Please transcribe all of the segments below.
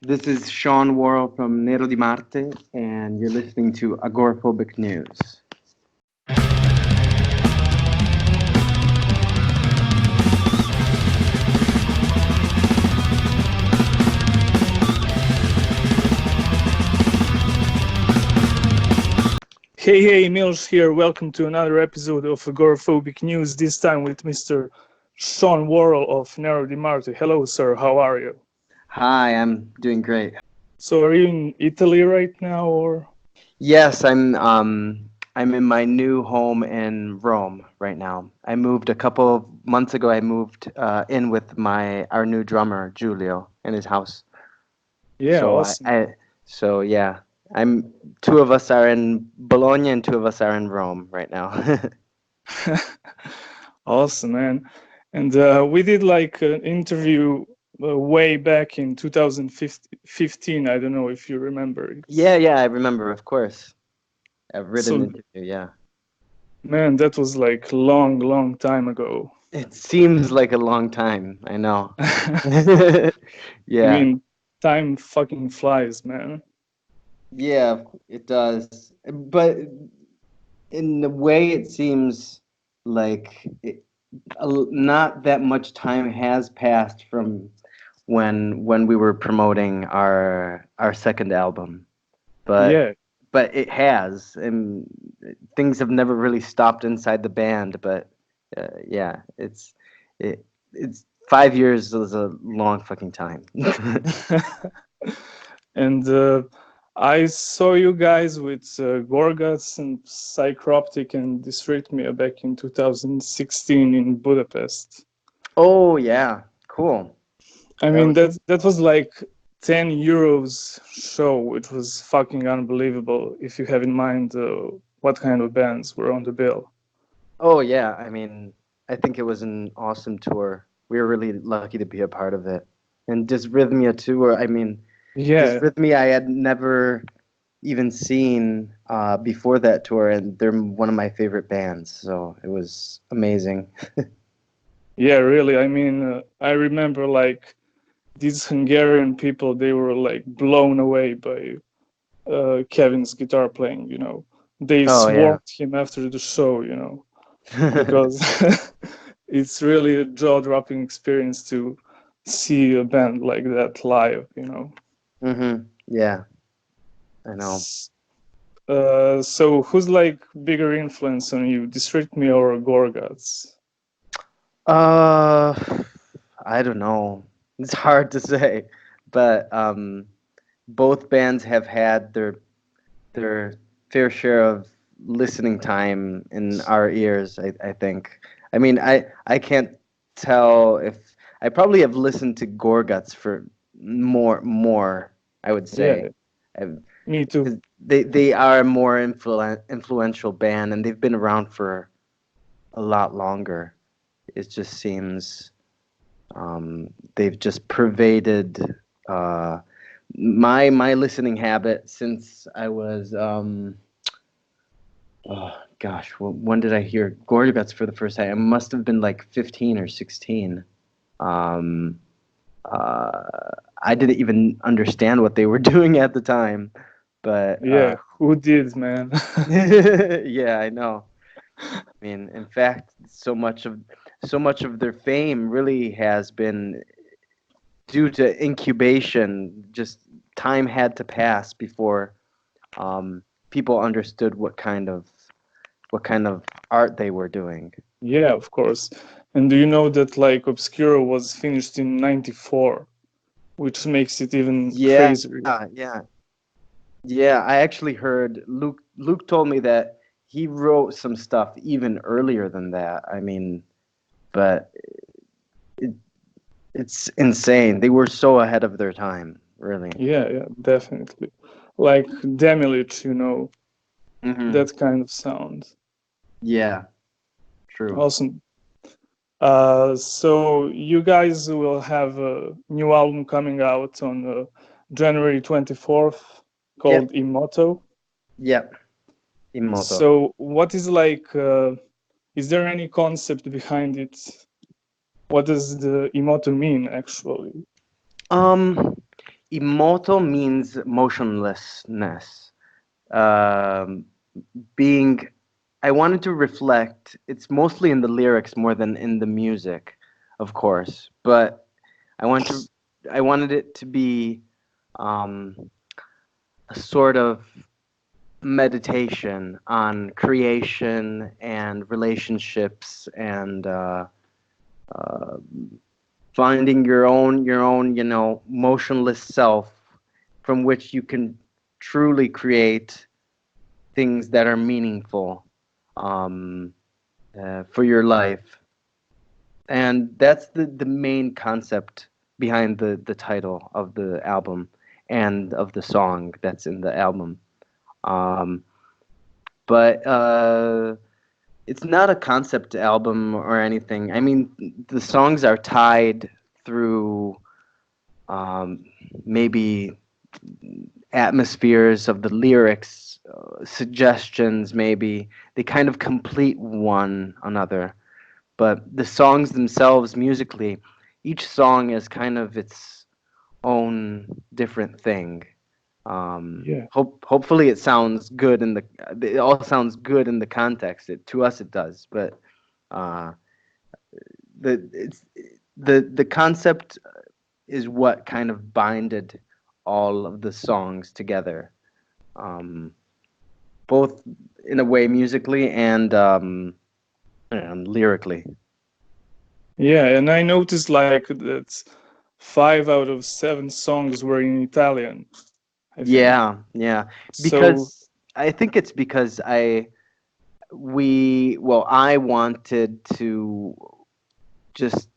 This is Sean Worrell from Nero Di Marte, and you're listening to Agoraphobic News. Hey, Mills here. Welcome to another episode of Agoraphobic News, this time with Mr. Sean Worrell of Nero Di Marte. Hello, sir. How are you? Hi, I'm doing great. So, are you in Italy right now, or? Yes, I'm in my new home in Rome right now. I moved a couple of months ago. I moved in with our new drummer Giulio in his house. Yeah, So awesome. so yeah, I'm two of us are in Bologna and two of us are in Rome right now. Awesome, man. And we did like an interview way back in 2015. I don't know if you remember. Yeah, I remember, of course. A written So, interview, yeah. man, that was like long time ago. It seems like a long time, I know. I Yeah. mean, time fucking flies, man. Yeah, it does. But in the way it seems like not that much time has passed from when we were promoting our second album. But Yeah, but it has, and things have never really stopped inside the band. But yeah, it's 5 years is a long fucking time. and I saw you guys with Gorguts and Psycroptic and Dysrhythmia back in 2016 in Budapest. Oh yeah, cool. I That mean was that was like 10 euros show, which was fucking unbelievable if you have in mind what kind of bands were on the bill. Oh yeah, I mean, I think it was an awesome tour. We were really lucky to be a part of it. And Dysrhythmia too, I mean, Yeah, Dysrhythmia I had never even seen before that tour, and they're one of my favorite bands, so it was amazing. yeah, really. I mean, I remember like these Hungarian people, they were like blown away by Kevin's guitar playing, you know. They Oh yeah. swarmed him after the show, you know, because it's really a jaw-dropping experience to see a band like that live, you know. Yeah, I know. S- so who's like bigger influence on you, Dysrhythmia or Gorguts? Uh, I don't know. It's hard to say, but both bands have had their fair share of listening time in our ears, I think. I mean, I can't tell if I probably have listened to Gorguts for more, I would say. Yeah, I've- me too. 'Cause they are a more influential band, and they've been around for a lot longer. It just seems they've just pervaded uh, my listening habit since I was oh gosh, when did I hear Gorguts for the first time? It must have been like 15 or 16. Um, uh, I didn't even understand what they were doing at the time, but Yeah, who did, man? yeah, I know. I mean, in fact, so much of their fame really has been due to incubation. Just time had to pass before people understood what kind of art they were doing. Yeah, of course. And do you know that like Obscura was finished in 94, which makes it even Yeah, crazier. yeah, yeah. I actually heard Luke told me that he wrote some stuff even earlier than that. I mean, but it, it's insane. They were so ahead of their time, really. Yeah, definitely. Like Demilich, you know, Hmm. that kind of sound. Yeah, true. Awesome. So you guys will have a new album coming out on January 24th called Yep, Immoto. yep. Immoto. So what is like, is there any concept behind it? What does the Immoto mean actually? Um, Immoto means motionlessness. Um, being, I wanted to reflect. It's mostly in the lyrics more than in the music, of course. But I want to, I wanted it to be a sort of meditation on creation and relationships and uh, finding your own motionless self from which you can truly create things that are meaningful um, for your life. And that's the main concept behind the title of the album and of the song that's in the album. Um, but it's not a concept album or anything. I mean, the songs are tied through um, maybe atmospheres of the lyrics, suggestions, maybe. They kind of complete one another. But the songs themselves, musically, each song is kind of its own different thing. Yeah. Hopefully it sounds good in the. It all sounds good in the context. To us, it does. But uh, the concept is what kind of binded all of the songs together, um, both in a way musically and lyrically. Yeah, and I noticed like that 5 out of 7 songs were in Italian, I think. Yeah, yeah. So Because I think it's because I wanted to just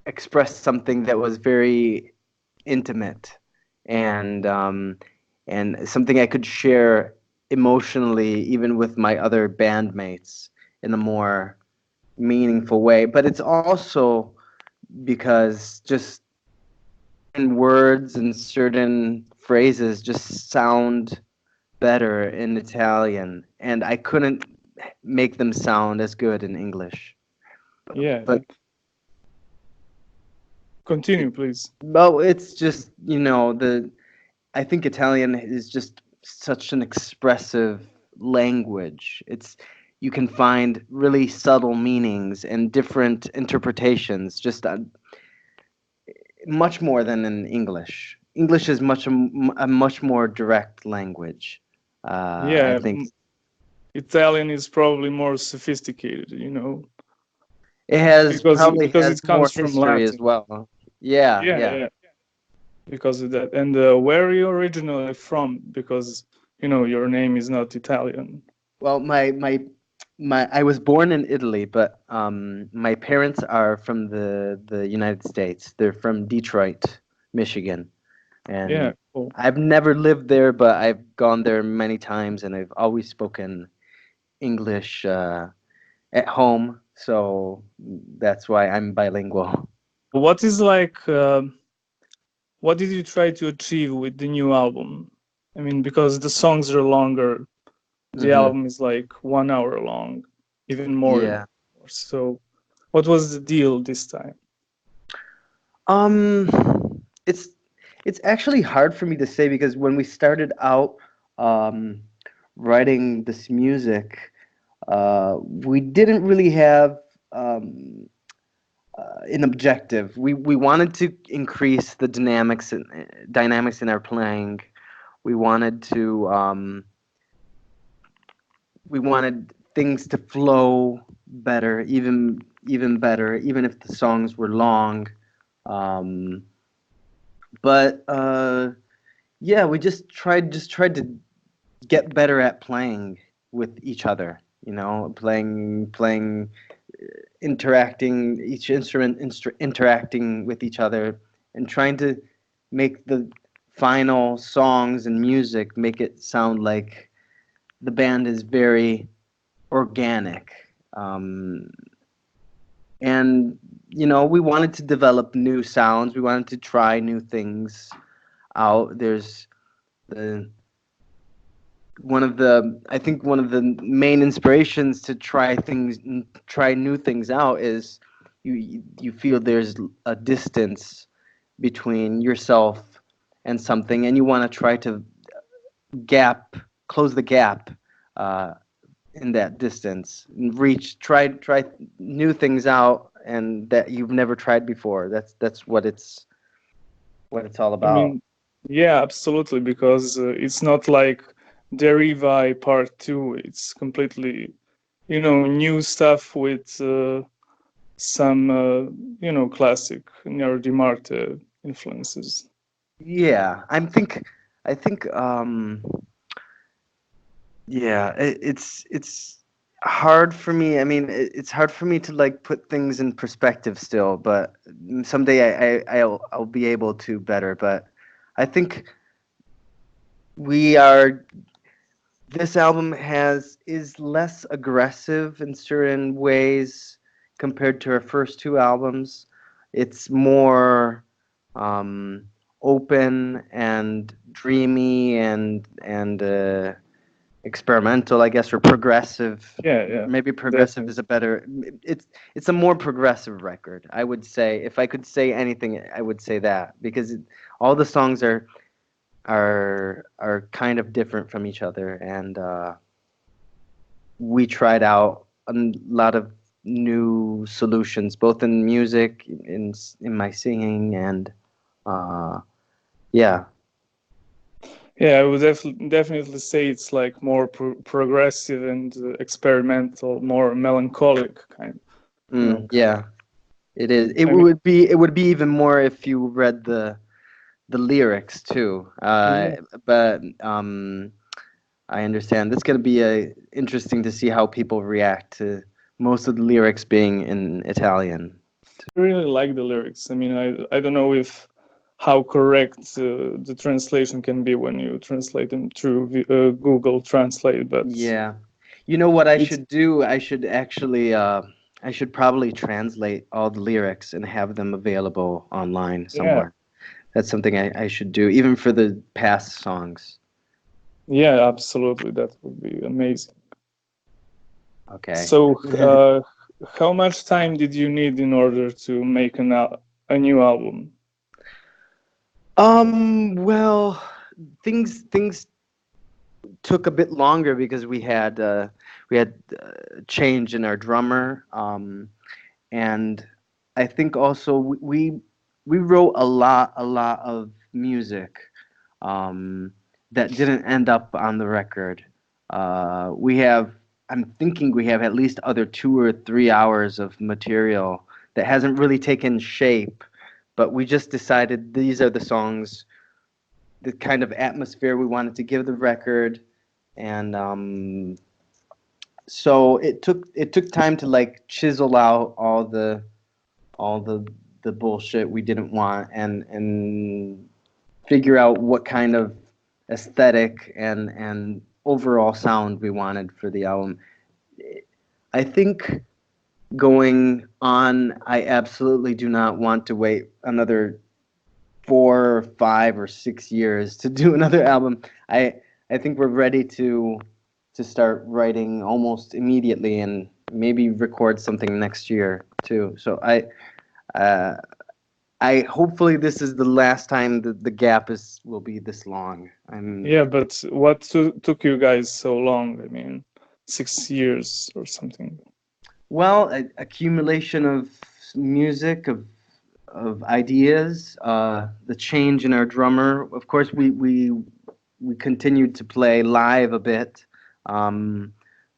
express something that was very intimate and something I could share emotionally, even with my other bandmates, in a more meaningful way. But it's also because just certain words and certain phrases just sound better in Italian, and I couldn't make them sound as good in English. yeah, But continue, please. well, it's just the I think Italian is just such an expressive language. You can find really subtle meanings and different interpretations, just much more than in English. English is a much more direct language. I Yeah, think Italian is probably more sophisticated, you know, it has because probably because has it more comes from history as Latin. well. Yeah, Yeah, yeah. yeah, because of that. And where are you originally from? Because your name is not Italian. Well, I was born in Italy, but my parents are from the United States. They're from Detroit, Michigan, Yeah, and cool. I've never lived there, but I've gone there many times, and I've always spoken English at home, so that's why I'm bilingual. What is like? What did you try to achieve with the new album? I mean, because the songs are longer, the Hmm. album is like 1 hour long, even more. Yeah. So, what was the deal this time? Um, it's it's actually hard for me to say because when we started out um, writing this music, we didn't really have um, an objective. We wanted to increase the dynamics in our playing. We wanted to we wanted things to flow better, even better, even if the songs were long. Um, but yeah, we just tried to get better at playing with each other. Playing, interacting, each interacting with each other, and trying to make the final songs and music make it sound like the band is very organic. And we wanted to develop new sounds. We wanted to try new things out. There's the I think one of the main inspirations to try new things out is you feel there's a distance between yourself and something, and you want to try to close the gap uh, in that distance, try new things out, and that you've never tried before. That's what it's all I about. mean, yeah, absolutely, because it's not like Derivae Part 2. It's completely, new stuff with some, classic Nero Di Marte influences. Yeah, I think yeah, it's hard for me. I mean, it's hard for me to like put things in perspective still, but someday I'll be able to better. But I think we are this album is less aggressive in certain ways compared to our first two albums. It's more um, open and dreamy and experimental, I guess, or progressive. Yeah, yeah, Maybe progressive definitely. is a better. It's a more progressive record, I would say. If I could say anything, I would say that because all the songs are kind of different from each other, and we tried out a lot of new solutions, both in music, in my singing, and uh, yeah. Yeah, I would definitely say it's like more progressive and experimental, more melancholic kind. You know, Yeah, it is. I mean, It would be even more if you read the lyrics too. yeah, But I understand. It's going to be interesting to see how people react to most of the lyrics being in Italian. I really like the lyrics. I mean, I don't know if how correct the translation can be when you translate them through Google Translate, but Yeah. You know what I it's should do? I should actually I should probably translate all the lyrics and have them available online yeah, somewhere. That's something I should do, even for the past songs. yeah, absolutely, that would be amazing. Okay. So, how much time did you need in order to make a new album? Well, things took a bit longer because we had change in our drummer, and I think also we wrote a lot of music um, that didn't end up on the record. We have I'm thinking we have at least other 2 or 3 hours of material that hasn't really taken shape, but we just decided these are the songs, the kind of atmosphere we wanted to give the record, and so it took time to like chisel out all the bullshit we didn't want, and figure out what kind of aesthetic and overall sound we wanted for the album. I think going on, I absolutely do not want to wait another 4 or 5 or 6 years to do another album. I think we're ready to start writing almost immediately and maybe record something next year too. So uh, I hopefully this is the last time the gap is will be this long. I'm Yeah, but what took you guys so long? I mean, 6 years or something. well, accumulation of music of ideas, the change in our drummer. Of course, we continued to play live a bit, um,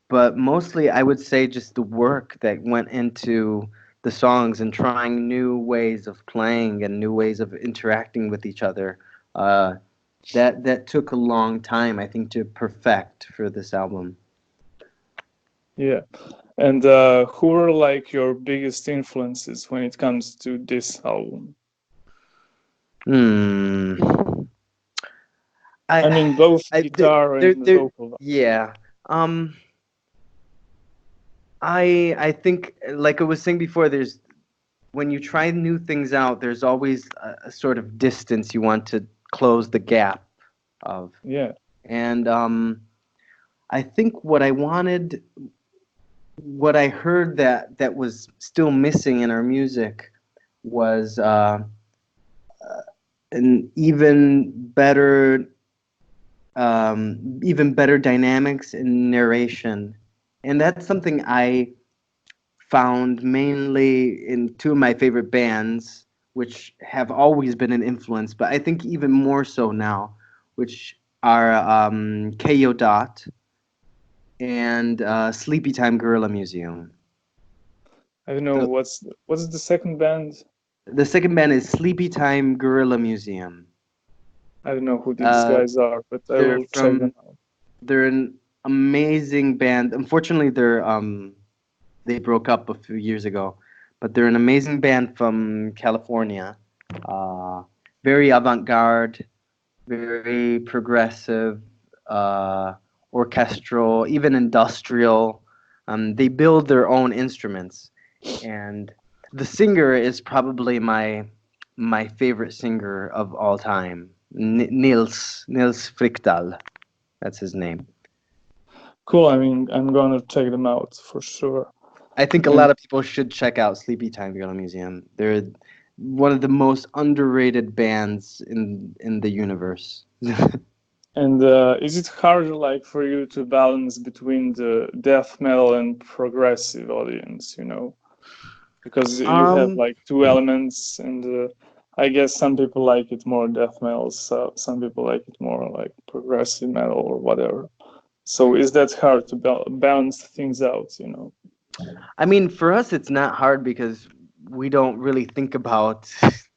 but mostly I would say just the work that went into the songs and trying new ways of playing and new ways of interacting with each other. Uh, that took a long time, I think, to perfect for this album. Yeah. And who were like your biggest influences when it comes to this album? Hmm. I I, mean, both guitar and there, vocal. yeah. Um, I think, like I was saying before, there's when you try new things out, there's always a sort of distance you want to close the gap of, Yeah. and I think what I wanted, what I heard that was still missing in our music was an even better dynamics in narration. And that's something I found mainly in two of my favorite bands, which have always been an influence, but I think even more so now, which are KO Dot and Sleepy Time Gorilla Museum. I don't know The, what's the second band. the second band is Sleepy Time Gorilla Museum. I don't know who these Uh, guys are, but I they're will check them from out. they're an amazing band. Unfortunately, they broke up a few years ago, but they're an amazing band from California. Uh, Very avant-garde, very progressive, uh, orchestral, even industrial. They build their own instruments, and the singer is probably my favorite singer of all time, Nils Frykdal. That's his name. Cool. I mean, I'm gonna check them out for sure. I think a And lot of people should check out Sleepy Time Gorilla Museum. They're one of the most underrated bands in the universe. is it hard, like, for you to balance between the death metal and progressive audience? Because you have um, like two elements, and I guess some people like it more death metal, so some people like it more like progressive metal or whatever. So is that hard to balance things out? I mean, for us, it's not hard because we don't really think about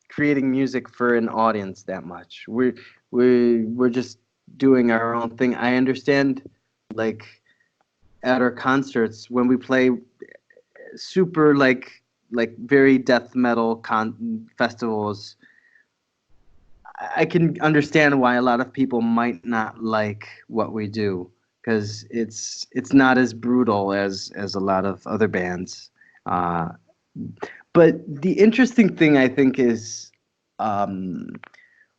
creating music for an audience that much. We're just doing our own thing. I understand, like at our concerts when we play super like very death metal festivals. I can understand why a lot of people might not like what we do because it's not as brutal as a lot of other bands. Uh, but the interesting thing I think is um,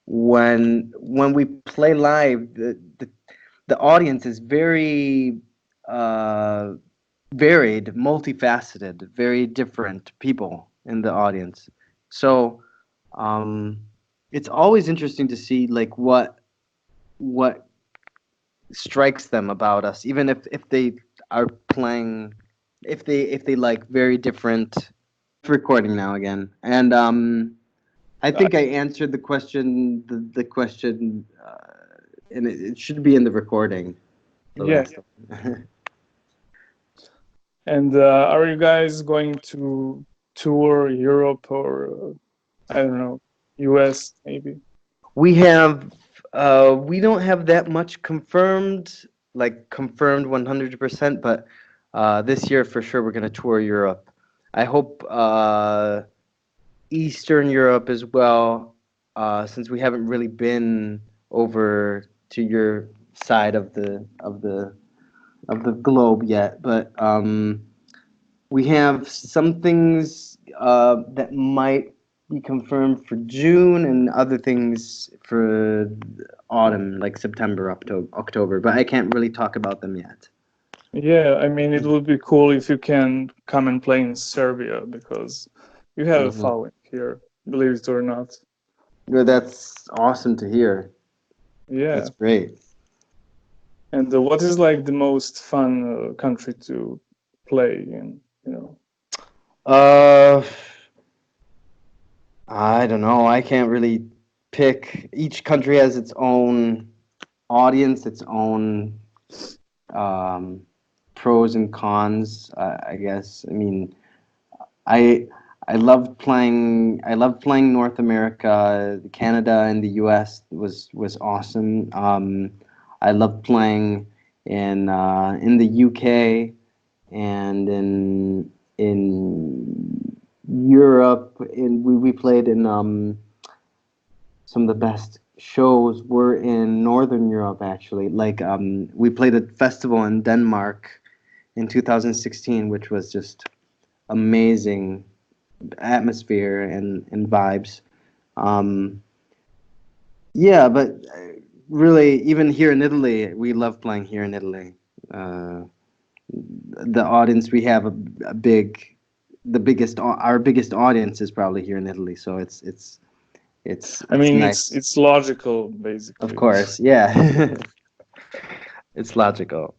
when we play live, the audience is very uh, varied, multifaceted, very different people in the audience. So um, it's always interesting to see like what strikes them about us, even if they are playing, if they like very different. Recording now again, and I Uh, think I answered the question, and it should be in the recording. The yeah. last one. And are you guys going to tour Europe or I don't know, US maybe? We don't have that much confirmed, like confirmed 100%, but this year for sure we're gonna tour Europe. I hope Eastern Europe as well, since we haven't really been over to your side of the globe yet. But we have some things that might be confirmed for June and other things for autumn, like September, October. But I can't really talk about them yet. Yeah, I mean, it would be cool if you can come and play in Serbia because you have a Hmm. following here, believe it or not. Well, that's awesome to hear. Yeah. That's great. And what is like the most fun country to play in? Uh, I don't know. I can't really pick. Each country has its own audience, its own um, pros and cons. I guess. I mean, I I loved playing North America. Canada and the U.S. was awesome. I loved playing in the UK and in Europe. We played in some of the best shows were in Northern Europe actually. Like we played a festival in Denmark in 2016, which was just amazing atmosphere and vibes. Um, yeah, but really, even here in Italy, we love playing here in Italy. Uh, the audience we have a big, the biggest, our biggest audience is probably here in Italy. So I it's mean, nice. it's logical Of basically. course, yeah. It's logical.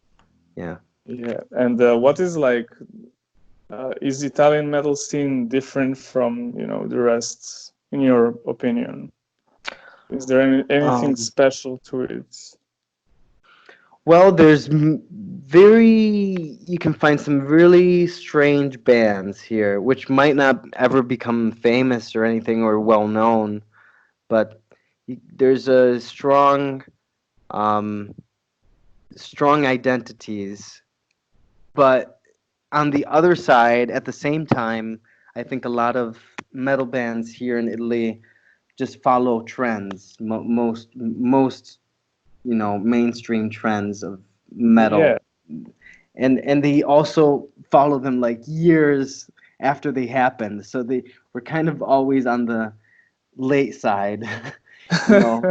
Yeah. Yeah, and what is like, is Italian metal scene different from, the rest, in your opinion? Is there anything Um, special to it? well, you can find some really strange bands here, which might not ever become famous or anything or well known, but there's a um, strong identities. But on the other side, at the same time, I think a lot of metal bands here in Italy just follow trends. Most mainstream trends of Yeah, metal, and they also follow them like years after they happened. So they were kind of always on the late side, you know.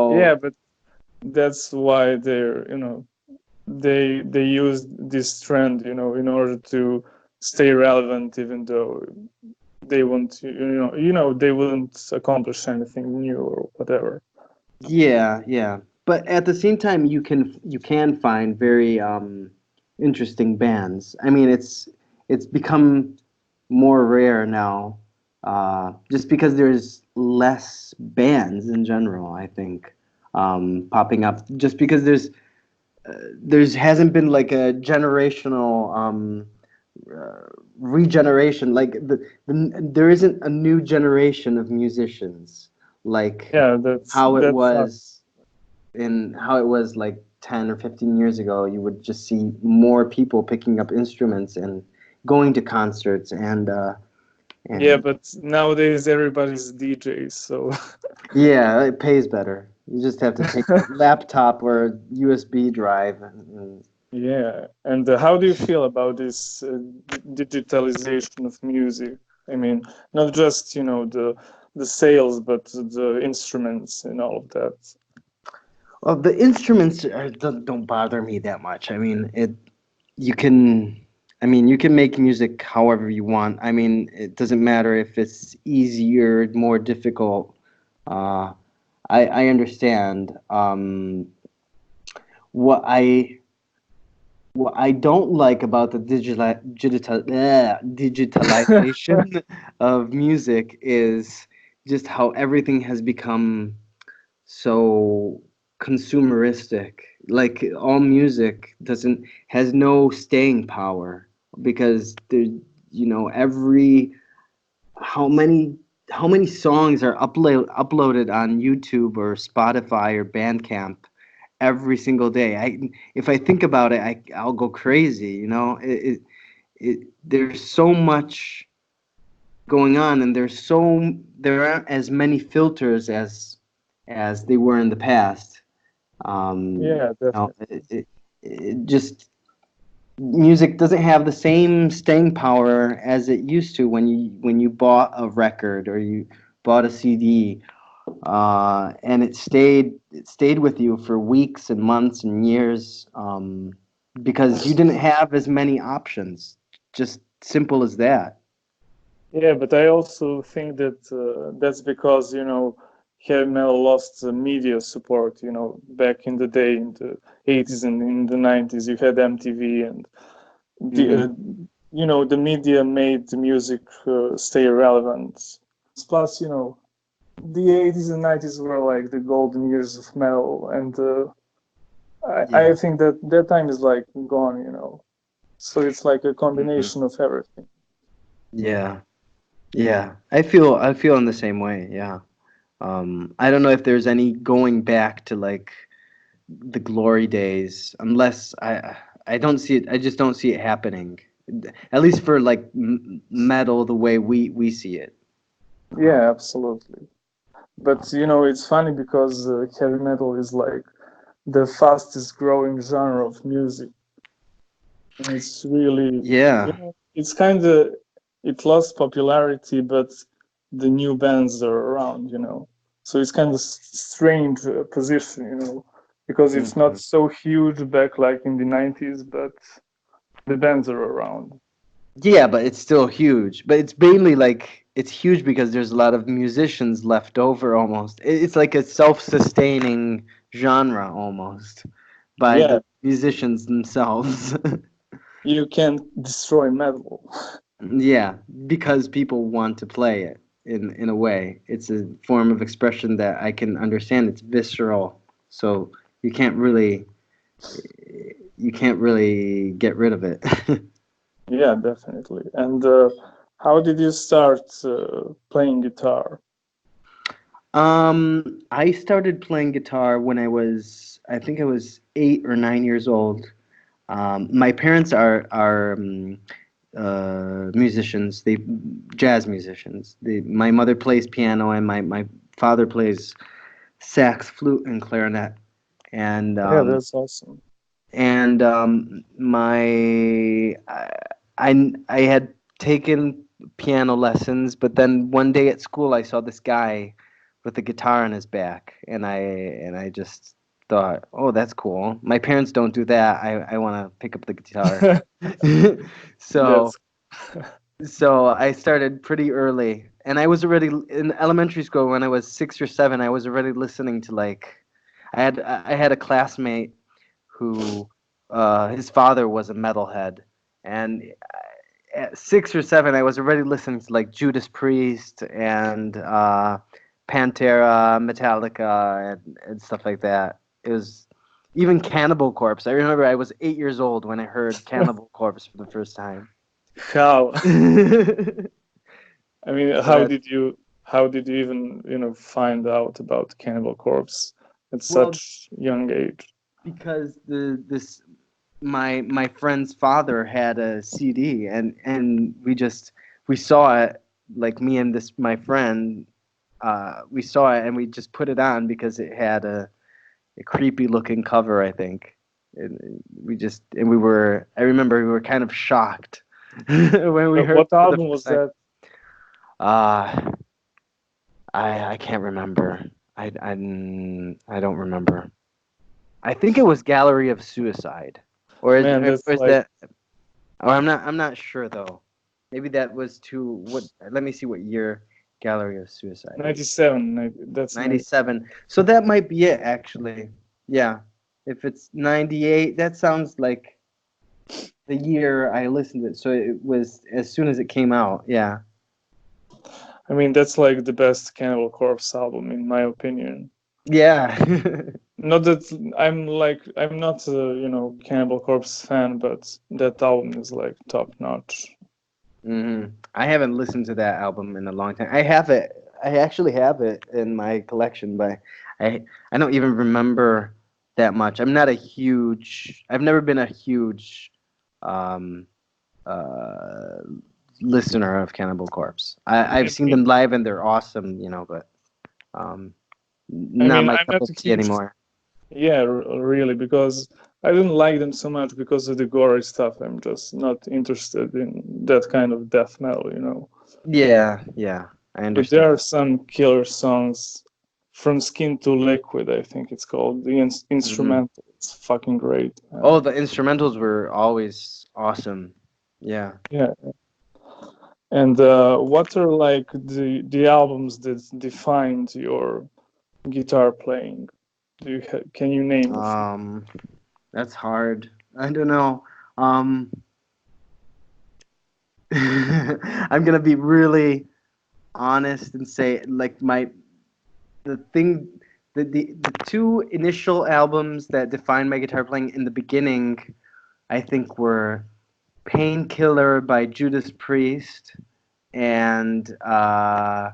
yeah, So but that's why they use this trend, in order to stay relevant, even though they want to, they wouldn't accomplish anything new or whatever. yeah, yeah. But at the same time, you can find very interesting bands. I mean, it's become more rare now, just because there's less bands in general. I think popping up, just because there's hasn't been like a generational regeneration. Like there isn't a new generation of musicians like Yeah, how it that's not. was how it was like 10 or 15 years ago. You would just see more people picking up instruments and going to concerts Yeah, and but nowadays everybody's DJs, so yeah, it pays better. You just have to take a laptop or a USB drive and yeah. And how do you feel about this digitalization of music? I mean, not just, the sales, but the instruments and all of that. well, the instruments don't bother me that much. I mean, you can I mean, you can make music however you want. I mean, it doesn't matter if it's easier, more difficult. Uh, I understand. What I what I don't like about the digitalization of music is just how everything has become so consumeristic. Like all music doesn't has no staying power because there, every how many how many songs are uploaded on YouTube or Spotify or Bandcamp every single day. If I think about it, I'll go crazy. There's so much going on, and there aren't as many filters as they were in the past. Yeah, You know, definitely. it just music doesn't have the same staying power as it used to when you bought a record or you bought a CD, and it stayed with you for weeks and months and years, because you didn't have as many options. Just simple as that. Yeah, but I also think that that's because, heavy metal lost media support. Back in the day, in the 80s and in the 90s, you had MTV, and the Hmm. the media made the music stay relevant. Plus, the 80s and 90s were like the golden years of metal, and I Yeah. think that that time is like gone. So it's like a Hmm. combination of everything. Yeah. Yeah. I feel in the same way. Yeah. I don't know if there's any going back to like the glory days, unless I don't see it. I just don't see it happening. At least for like metal, the way we see it. Um, Yeah, absolutely. But it's funny because heavy metal is like the fastest growing genre of music, and it's really, yeah. it's kind of, it lost popularity, but the new bands are around, So it's kind of strange position, because it's not Mhm. so huge back like in the 90s, but the bands are around. Yeah, but it's still huge. But it's mainly like it's huge because there's a lot of musicians left over almost. It's like a self-sustaining genre almost by Yeah, the musicians themselves. you can't destroy metal. Yeah, because people want to play it in a way. It's a form of expression that I can understand. It's visceral, so you can't really you can't really get rid of it. Yeah, definitely. And how did you start playing guitar? I started playing guitar when I think I was 8 or 9 years old. My parents are musicians. They jazz musicians. My mother plays piano, and my father plays sax, flute, and clarinet. And Yeah, that's awesome. I had taken piano lessons, but then one day at school I saw this guy with a guitar on his back, and I just thought, oh, that's cool. My parents don't do that. I want to pick up the guitar. so That's so I started pretty early, and I was already in elementary school when I was 6 or 7. I was already listening to like I had a classmate who his father was a metalhead, and at 6 or 7 I was already listening to like Judas Priest and Pantera, Metallica, and stuff like that. It was even Cannibal Corpse. I remember I was 8 years old when I heard Cannibal Corpse for the first time. how. I mean, But how did you even, find out about Cannibal Corpse at well, such young age? because my friend's father had a CD, and we saw it, like me and this my friend, we saw it and we just put it on because it had a creepy looking cover, I think. And we were, I remember we were kind of shocked when we heard What it for the album first was time. that? Uh I can't remember. I don't remember. I think it was Gallery of Suicide. Man, that's Or is like that? Oh, I'm not sure though. Maybe that was too what? Let me see what year Gallery of Suicide is. 97. That's 97. So that might be it actually. Yeah. If it's 98, that sounds like the year I listened to it. So it was as soon as it came out. Yeah. I mean, that's like the best Cannibal Corpse album, in my opinion. Yeah. Not that I'm not a, Cannibal Corpse fan, but that album is like top notch. I haven't listened to that album in a long time. I have it. I actually have it in my collection, but I don't even remember that much. I'm not a huge. I've never been a huge um, uh, listener of Cannibal Corpse. I've seen them live and they're awesome, but um, I not mean, my I'm cup not of a tea huge, anymore. yeah, really, because I didn't like them so much because of the gory stuff. I'm just not interested in that kind of death metal. Yeah, yeah, I But there understand. are some killer songs, From Skin to Liquid, I think it's called. The hmm instrumental, it's fucking great, man. Oh, the instrumentals were always awesome. Yeah. Yeah. And what are like the albums that defined your guitar playing? Can you name a few? Um, that's hard. I don't know. Um, I'm gonna be really honest and say like the thing the two initial albums that defined my guitar playing in the beginning, I think, were Painkiller by Judas Priest and uh,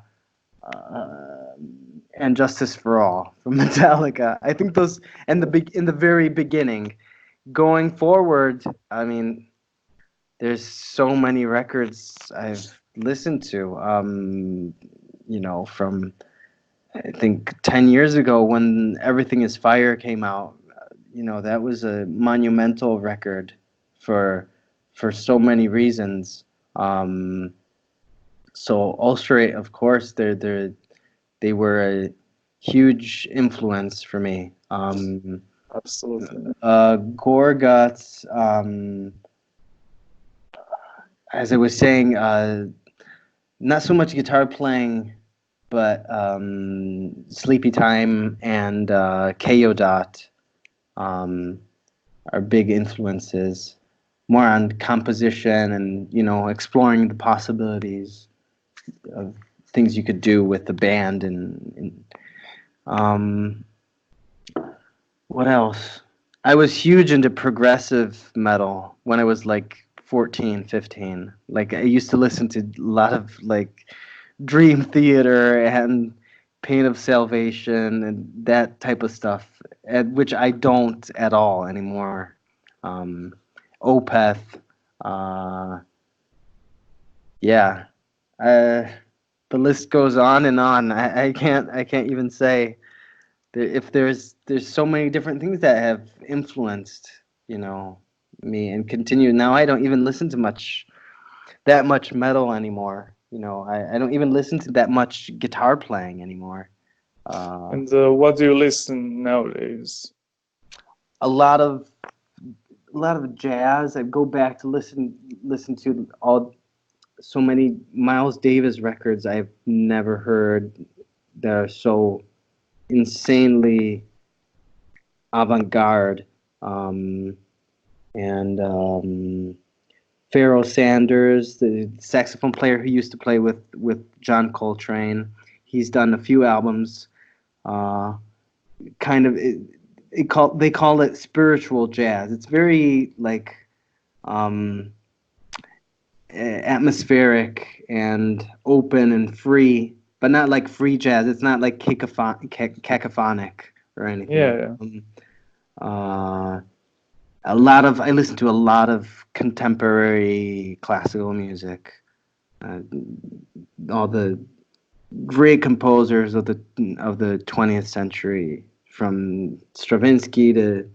and Justice for All from Metallica. I think those and in the very beginning. Going forward, I mean, there's so many records I've listened to. From I think 10 years ago when Everything Is Fire came out. That was a monumental record for for so many reasons. Um, so Ulcerate, of course, they were a huge influence for me. Absolutely. Gorguts, as I was saying, not so much guitar playing, but Sleepy Time and KO Dot um, are big influences. More on composition and exploring the possibilities of things you could do with the band and um, what else? I was huge into progressive metal when I was like 14, 15. Like I used to listen to a lot of like Dream Theater and Pain of Salvation and that type of stuff, which I don't at all anymore. Um, Opeth, uh, yeah. Uh, the list goes on and on. I can't even say if there's so many different things that have influenced me and continue. Now I don't even listen to that much metal anymore. I don't even listen to that much guitar playing anymore. Uh, And what do you listen nowadays? a lot of jazz. I go back to listen to all so many Miles Davis records I've never heard that are so insanely avant-garde. And Pharoah Sanders, the saxophone player who used to play with John Coltrane. He's done a few albums. Uh, kind of they call it spiritual jazz. It's very like um, atmospheric and open and free, but not like free jazz. It's not like cacophonic or anything. Yeah, Uh, I listen to a lot of contemporary classical music. Uh, all the great composers of the 20th century, from Stravinsky to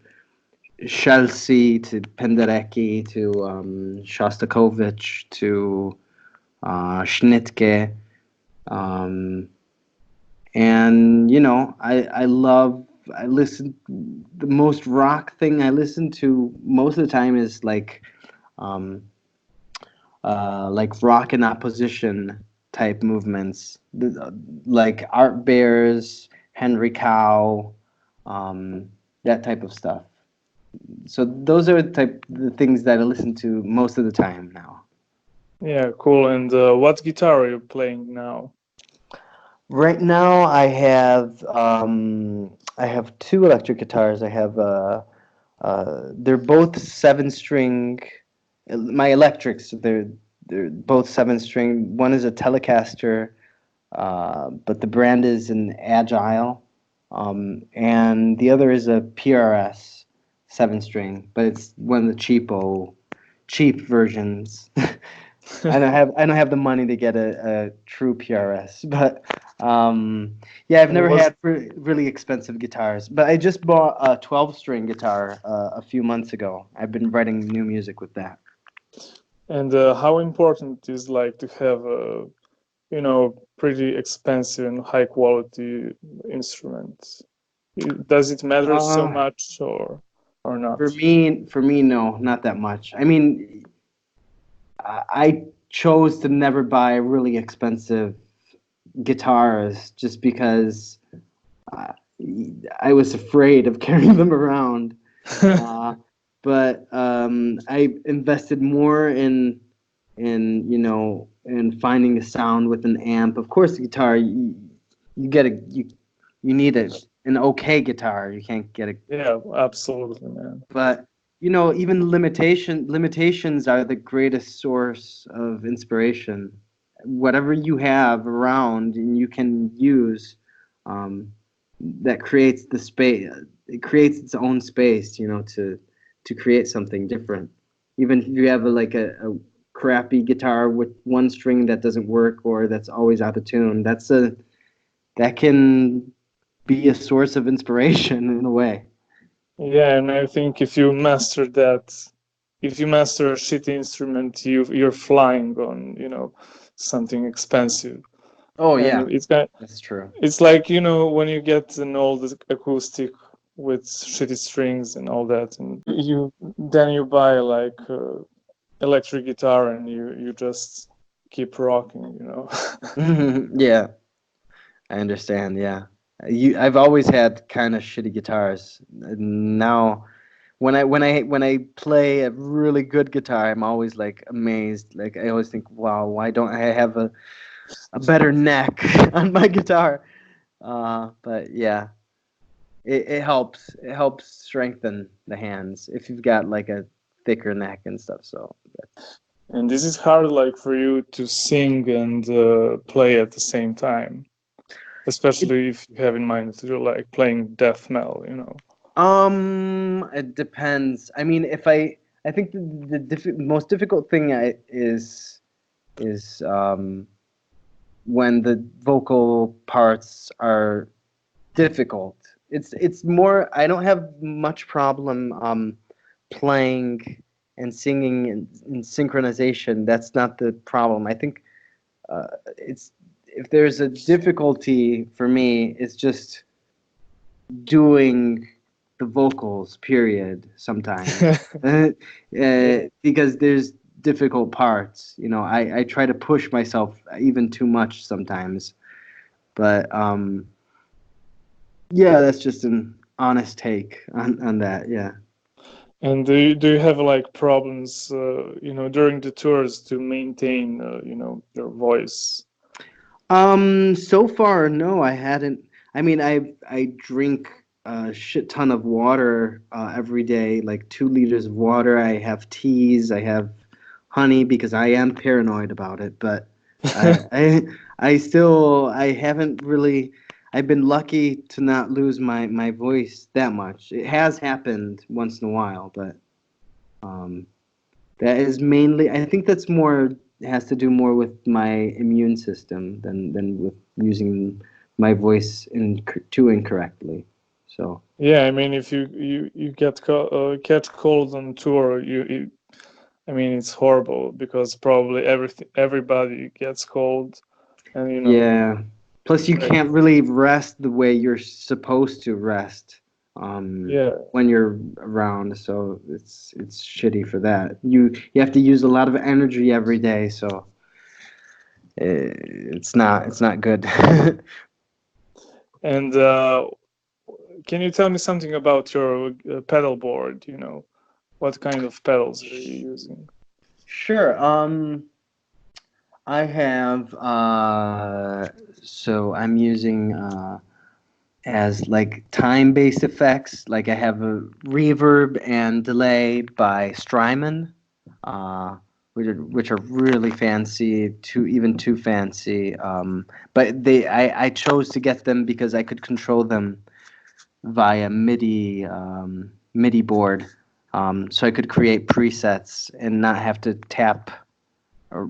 Chelsea to Penderecki to Shostakovich to Schnittke. Um, and I listen. The most rock thing I listen to most of the time is um, like rock in opposition type movements, like Art Bears, Henry Cow, um, that type of stuff. So those are the things that I listen to most of the time now. yeah, cool. And what guitar are you playing now? Right now, I have two electric guitars. I have they're both seven string. My electrics, they're both seven string. One is a Telecaster, but the brand is an Agile, and the other is a PRS seven string, but it's one of the cheap versions. I don't have the money to get a true PRS, but yeah, I've And never was had really expensive guitars. But I just bought a 12-string guitar a few months ago. I've been writing new music with that. and how important is like to have a pretty expensive and high quality instruments? Does it matter so Uh, much or not? for me, no, not that much. I mean, I chose to never buy really expensive guitars just because uh, I was afraid of carrying them around. Uh, but I invested more in finding a sound with an amp. Of course, the guitar you get you need an okay guitar. You can't get a Yeah, absolutely, man. but even limitations are the greatest source of inspiration. Whatever you have around and you can use, um, that creates the space. It creates its own space, to create something different. Even if you have a crappy guitar with one string that doesn't work or that's always out of tune, that can be a source of inspiration in a way. Yeah, and I think if you master a shitty instrument, you're flying on, something expensive. Oh yeah, And that's true. it's like, when you get an old acoustic with shitty strings and all that, and you buy like electric guitar and you just keep rocking, you know. Yeah, I understand. Yeah, I've always had kind of shitty guitars. Now, when I play a really good guitar, I'm always like amazed. Like I always think, wow, why don't I have a better neck on my guitar? But yeah, it helps. It helps strengthen the hands if you've got like a thicker neck and stuff. So And this is hard, like for you to sing and play at the same time, it especially if you have in mind that you're like playing death metal, you know. it depends. I mean, if I think the most difficult thing is when the vocal parts are difficult. It's more. I don't have much problem playing and singing in synchronization. That's not the problem. I think it's if there's a difficulty for me, it's just doing the vocals. Period. Sometimes because there's difficult parts. You know, I try to push myself even too much sometimes, but yeah, that's just an honest take on that. Yeah. And do you have like problems, you know, during the tours to maintain, you know, your voice? So far, no, I hadn't. I mean, I drink a shit ton of water every day, like 2 liters of water. I have teas, I have honey because I am paranoid about it. But I haven't really. I've been lucky to not lose my voice that much. It has happened once in a while, but um, that is mainly, I think that's more has to do more with my immune system than with using my voice too incorrectly. So Yeah, I mean, if you catch cold on tour, I mean, it's horrible because probably everybody gets cold, and you know, yeah. Plus, you like can't really rest the way you're supposed to rest yeah, when you're around. So it's shitty for that. You have to use a lot of energy every day. So it's not good. and can you tell me something about your pedal board? You know, what kind of pedals are you using? Sure. I have so I'm using as like time-based effects. Like I have a reverb and delay by Strymon, uh, which are really fancy, too fancy. But I chose to get them because I could control them via MIDI board, so I could create presets and not have to tap or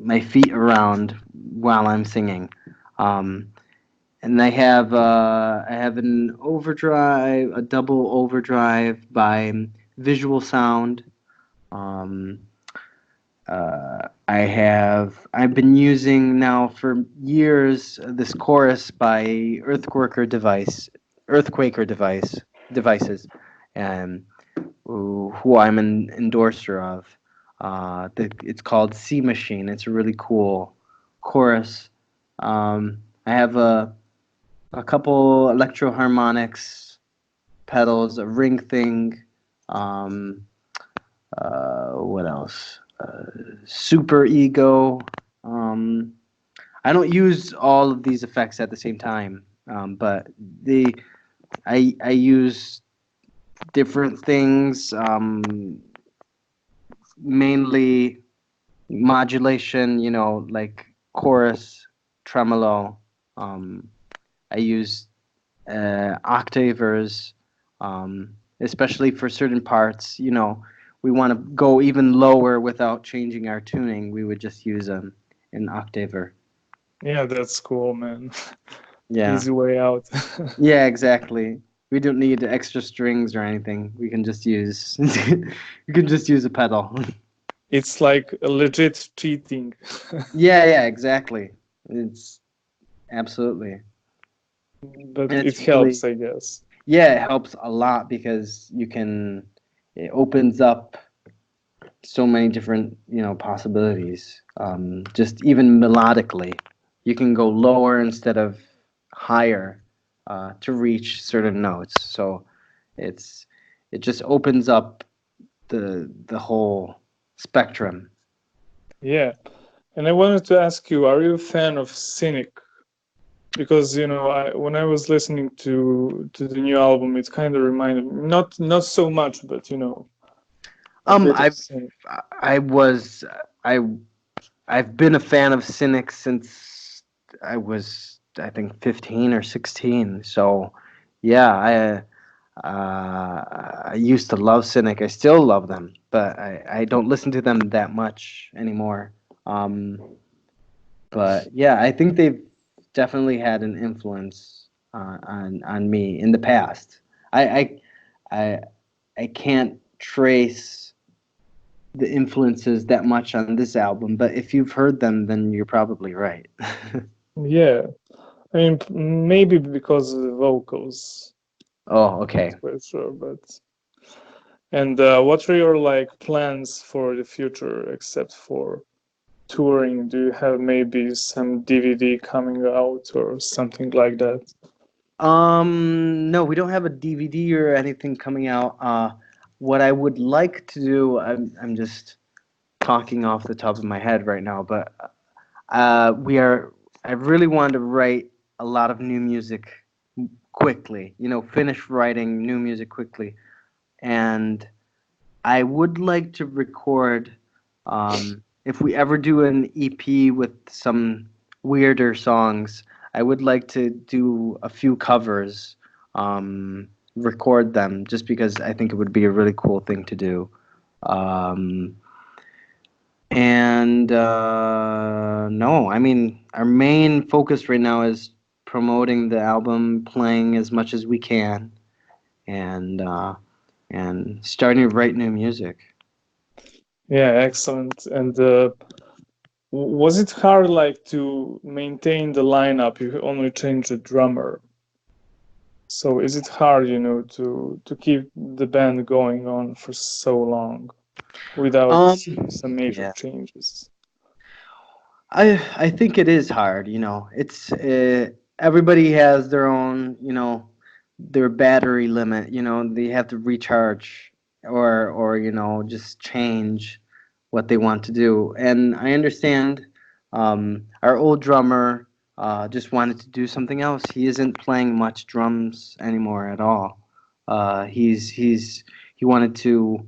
my feet around while I'm singing. Um, and I have an overdrive, a double overdrive by Visual Sound. Um, I've been using now for years this chorus by Devices, and who I'm an endorser of. It's called C Machine. It's a really cool chorus. I have a couple electro harmonics pedals, a ring thing. Um, what else? Super ego. Um, I don't use all of these effects at the same time, but the I use different things. Mainly modulation, like chorus, tremolo. Um, I use octavers, especially for certain parts. We want to go even lower without changing our tuning. We would just use an octaver. Yeah, that's cool, man. Yeah. Easy way out. Yeah, exactly. We don't need extra strings or anything. We can just use you can just use a pedal. It's like a legit cheating. Yeah, exactly. It's absolutely. But And it it's helps, really, I guess. yeah, it helps a lot because it opens up so many different, possibilities. Just even melodically, you can go lower instead of higher to reach certain notes. So it's it just opens up the whole spectrum. Yeah. And I wanted to ask you, are you a fan of Cynic? Because when I was listening to the new album, it kind of reminded me, not so much, but a bit of I've Cynic. I was I I've been a fan of Cynic since I was, I think, 15 or 16. So yeah, I used to love Cynic. I still love them, but I don't listen to them that much anymore. Um, but yeah, I think they've definitely had an influence on me in the past. I I I, I can't trace the influences that much on this album, but if you've heard them, then you're probably right. Yeah, I mean, maybe because of the vocals, Oh, not okay. quite sure, but. And what are your plans for the future, except for touring? Do you have maybe some DVD coming out or something like that? No, we don't have a DVD or anything coming out. What I would like to do, I'm just talking off the top of my head right now, but we are. I really wanted to write a lot of new music quickly. Finish writing new music quickly, and I would like to record. If we ever do an EP with some weirder songs, I would like to do a few covers, record them, just because I think it would be a really cool thing to do. Um, and no, I mean, our main focus right now is promoting the album, playing as much as we can, and starting to write new music. Yeah, excellent. And was it hard to maintain the lineup? You only changed the drummer. So is it hard, to keep the band going on for so long without Um, some major yeah. changes? I think it is hard. It's everybody has their own, their battery limit. They have to recharge or just change what they want to do. And I understand. Our old drummer just wanted to do something else. He isn't playing much drums anymore at all. He wanted to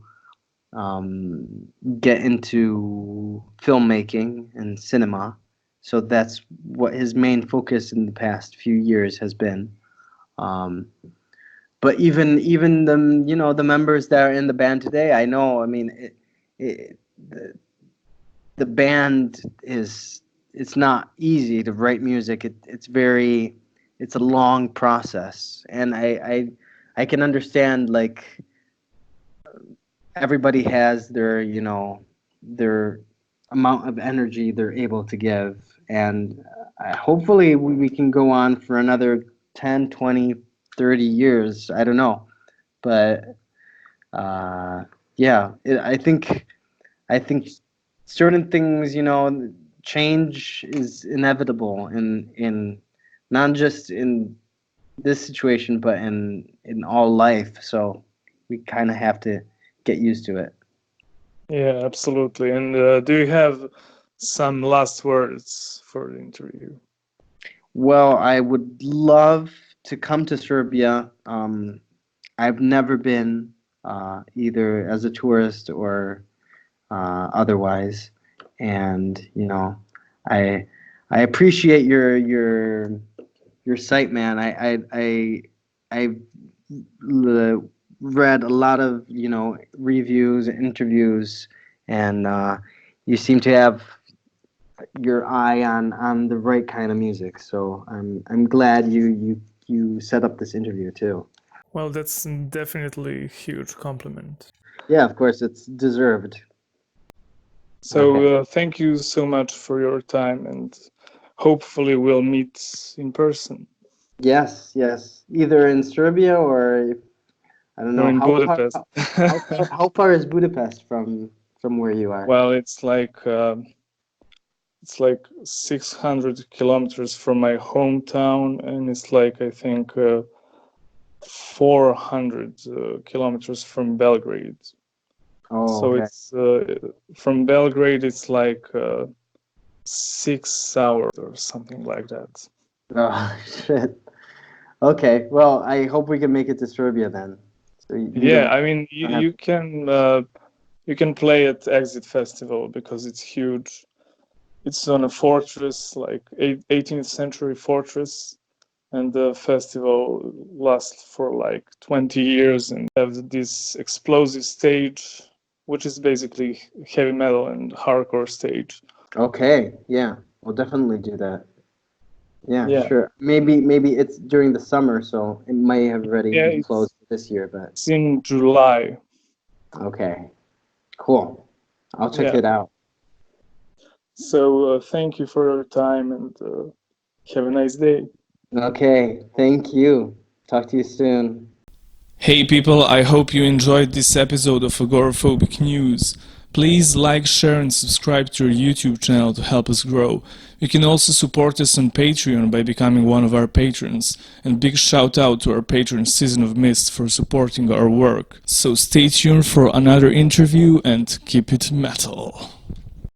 um, get into filmmaking and cinema. So that's what his main focus in the past few years has been. Um, but even the members that are in the band today, I know. I mean, the band is it's not easy to write music. It's a long process, and I can understand like everybody has their amount of energy they're able to give, and hopefully we can go on for another 10, 20, 30 years. I don't know, but yeah, I think certain things, change is inevitable in not just in this situation, but in all life. So we kind of have to get used to it. Yeah, absolutely. And do you have some last words for the interview? Well, I would love to come to Serbia. I've never been, either as a tourist or otherwise, and I I appreciate your site, man. I've read a lot of reviews, interviews, and you seem to have your eye on the right kind of music. So I'm glad you set up this interview too. Well, that's definitely a huge compliment. Yeah, of course, it's deserved. Okay. So thank you so much for your time, and hopefully we'll meet in person Yes, yes. Either in Serbia or I don't or know in how far Budapest. how far is Budapest from from where you are? Well, it's like 600 kilometers from my hometown, and it's like I think 400 kilometers from Belgrade. Oh, So okay. it's from Belgrade. It's like 6 hours or something like that. Oh, shit. Okay, well, I hope we can make it to Serbia then. So you Yeah, don't I mean have. you can play at Exit Festival because it's huge. It's on a fortress, like 18th century fortress, and the festival lasts for like 20 years and have this explosive stage, which is basically heavy metal and hardcore stage. Okay, yeah, we'll definitely do that. Yeah, Yeah, sure. Maybe it's during the summer, so it might have already yeah, been closed this year, but it's in July. okay, cool. I'll check Yeah. it out. So thank you for your time and have a nice day. Okay, thank you. Talk to you soon. Hey people, I hope you enjoyed this episode of Agoraphobic News. Please like, share and subscribe to our YouTube channel to help us grow. You can also support us on Patreon by becoming one of our patrons. And big shout out to our patron Season of Mist for supporting our work. So stay tuned for another interview and keep it metal.